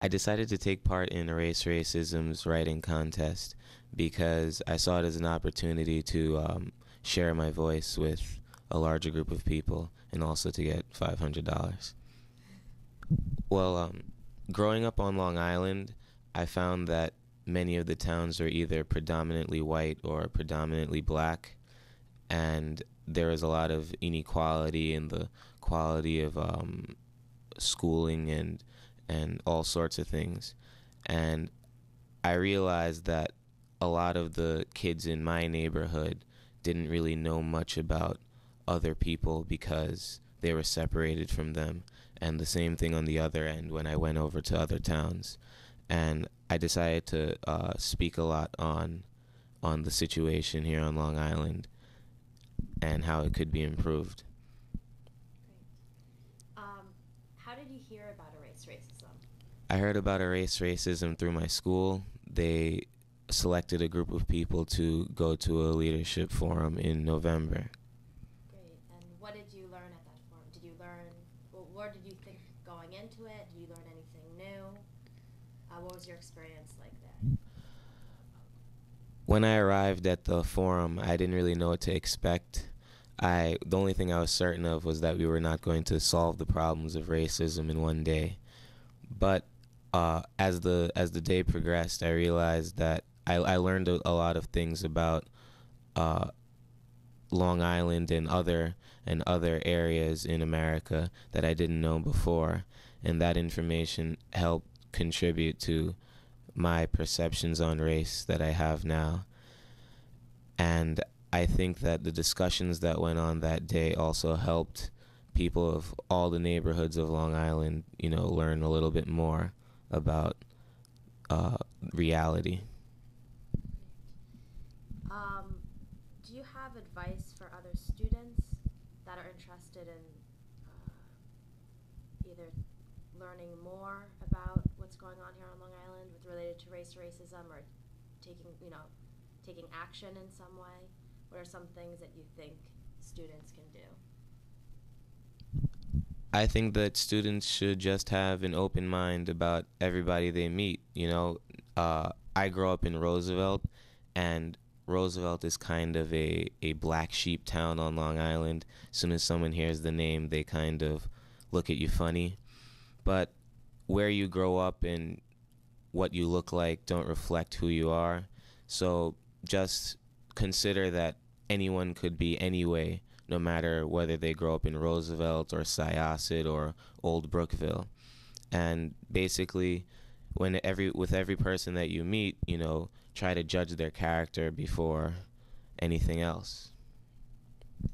I decided to take part in Erase Racism's writing contest because I saw it as an opportunity to share my voice with a larger group of people and also to get $500. Well, growing up on Long Island, I found that many of the towns are either predominantly white or predominantly black, and there is a lot of inequality in the quality of schooling and all sorts of things. And I realized that a lot of the kids in my neighborhood didn't really know much about other people because they were separated from them. And the same thing on the other end when I went over to other towns. And I decided to speak a lot on the situation here on Long Island and how it could be improved. Great. How did you hear about erase racism? I heard about erase racism through my school. They selected a group of people to go to a leadership forum in November. Great. And what did you learn at that forum? Did you learn, well, what did you think going into it? Did you learn anything new? What was your experience like there? When I arrived at the forum, I didn't really know what to expect. The only thing I was certain of was that we were not going to solve the problems of racism in one day. But as the day progressed, I realized that I learned a lot of things about uh, Long Island and other areas in America that I didn't know before, and that information helped contribute to my perceptions on race that I have now. And I think that the discussions that went on that day also helped people of all the neighborhoods of Long Island, learn a little bit more about uh, reality. Um, do you have advice for other students that are interested in either learning more about what's going on here on Long Island with related to race racism or taking, taking action in some way? What are some things that you think students can do? I think that students should just have an open mind about everybody they meet. I grew up in Roosevelt, and Roosevelt is kind of a black sheep town on Long Island. As soon as someone hears the name, they kind of look at you funny. But where you grow up and what you look like don't reflect who you are. So just consider that anyone could be anyway, no matter whether they grow up in Roosevelt or Syosset or Old Brookville. And basically, with every person that you meet, try to judge their character before anything else. Great.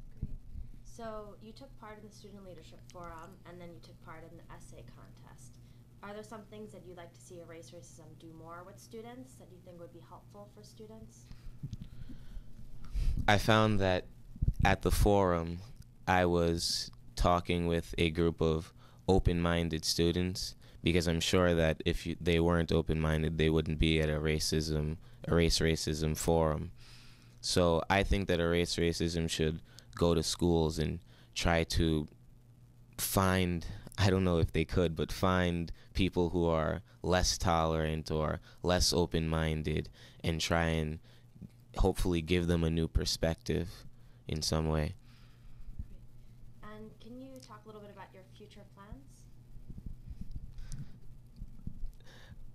So you took part in the Student Leadership Forum, and then you took part in the essay contest. Are there some things that you'd like to see Erase Racism do more with students that you think would be helpful for students? I found that at the forum, I was talking with a group of open-minded students because I'm sure that if they weren't open-minded, they wouldn't be at erase racism forum. So I think that erase racism should go to schools and try to find, I don't know if they could, but find people who are less tolerant or less open-minded and try and hopefully give them a new perspective in some way. Great. And can you talk a little bit about your future plans?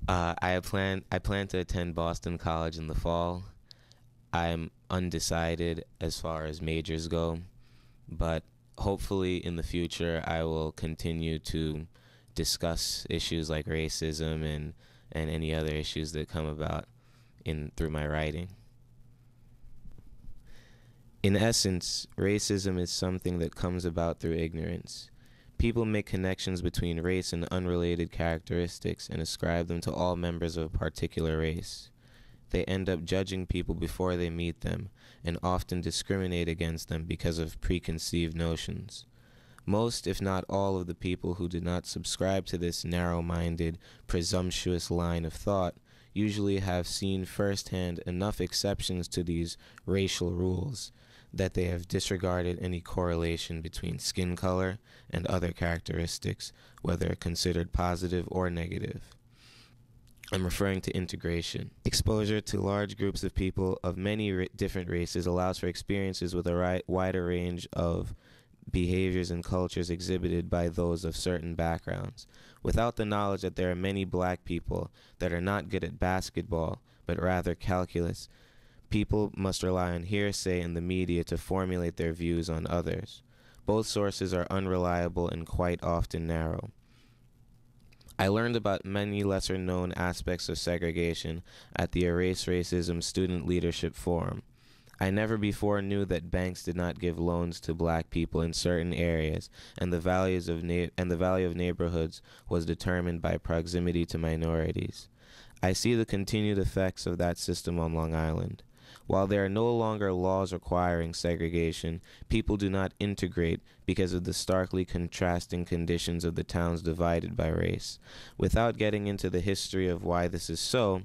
I plan to attend Boston College in the fall. I'm undecided as far as majors go, but hopefully in the future I will continue to discuss issues like racism and any other issues that come about in through my writing. In essence, racism is something that comes about through ignorance. People make connections between race and unrelated characteristics and ascribe them to all members of a particular race. They end up judging people before they meet them and often discriminate against them because of preconceived notions. Most, if not all, of the people who do not subscribe to this narrow-minded, presumptuous line of thought usually have seen firsthand enough exceptions to these racial rules that they have disregarded any correlation between skin color and other characteristics, whether considered positive or negative. I'm referring to integration. Exposure to large groups of people of many different races allows for experiences with a wider range of behaviors and cultures exhibited by those of certain backgrounds. Without the knowledge that there are many black people that are not good at basketball, but rather calculus, people must rely on hearsay and the media to formulate their views on others. Both sources are unreliable and quite often narrow. I learned about many lesser known aspects of segregation at the Erase Racism Student Leadership Forum. I never before knew that banks did not give loans to black people in certain areas, and the value of neighborhoods was determined by proximity to minorities. I see the continued effects of that system on Long Island. While there are no longer laws requiring segregation, people do not integrate because of the starkly contrasting conditions of the towns divided by race. Without getting into the history of why this is so,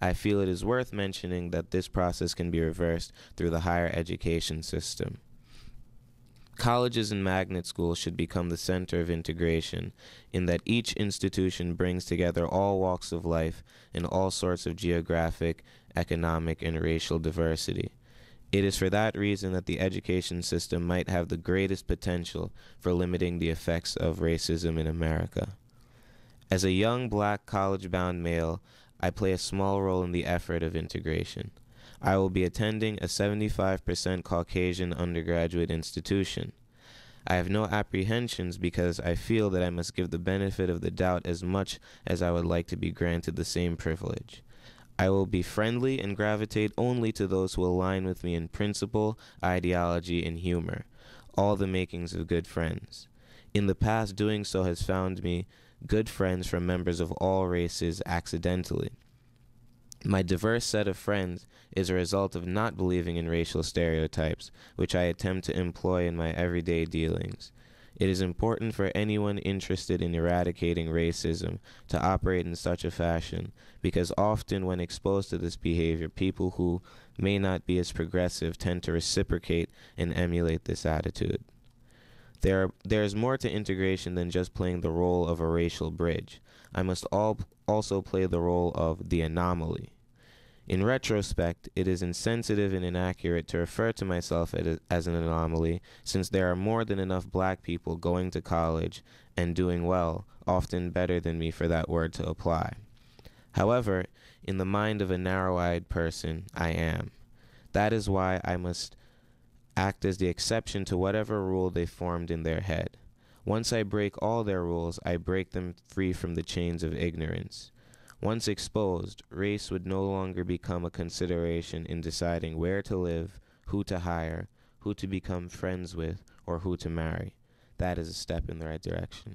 I feel it is worth mentioning that this process can be reversed through the higher education system. Colleges and magnet schools should become the center of integration, in that each institution brings together all walks of life and all sorts of geographic, economic, and racial diversity. It is for that reason that the education system might have the greatest potential for limiting the effects of racism in America. As a young black college-bound male, I play a small role in the effort of integration. I will be attending a 75% Caucasian undergraduate institution. I have no apprehensions because I feel that I must give the benefit of the doubt as much as I would like to be granted the same privilege. I will be friendly and gravitate only to those who align with me in principle, ideology, and humor, all the makings of good friends. In the past, doing so has found me good friends from members of all races accidentally. My diverse set of friends is a result of not believing in racial stereotypes, which I attempt to employ in my everyday dealings. It is important for anyone interested in eradicating racism to operate in such a fashion, because often when exposed to this behavior, people who may not be as progressive tend to reciprocate and emulate this attitude. There is more to integration than just playing the role of a racial bridge. I must also play the role of the anomaly. In retrospect, it is insensitive and inaccurate to refer to myself as an anomaly, since there are more than enough black people going to college and doing well, often better than me for that word to apply. However, in the mind of a narrow-eyed person, I am. That is why I must act as the exception to whatever rule they formed in their head. Once I break all their rules, I break them free from the chains of ignorance. Once exposed, race would no longer become a consideration in deciding where to live, who to hire, who to become friends with, or who to marry. That is a step in the right direction.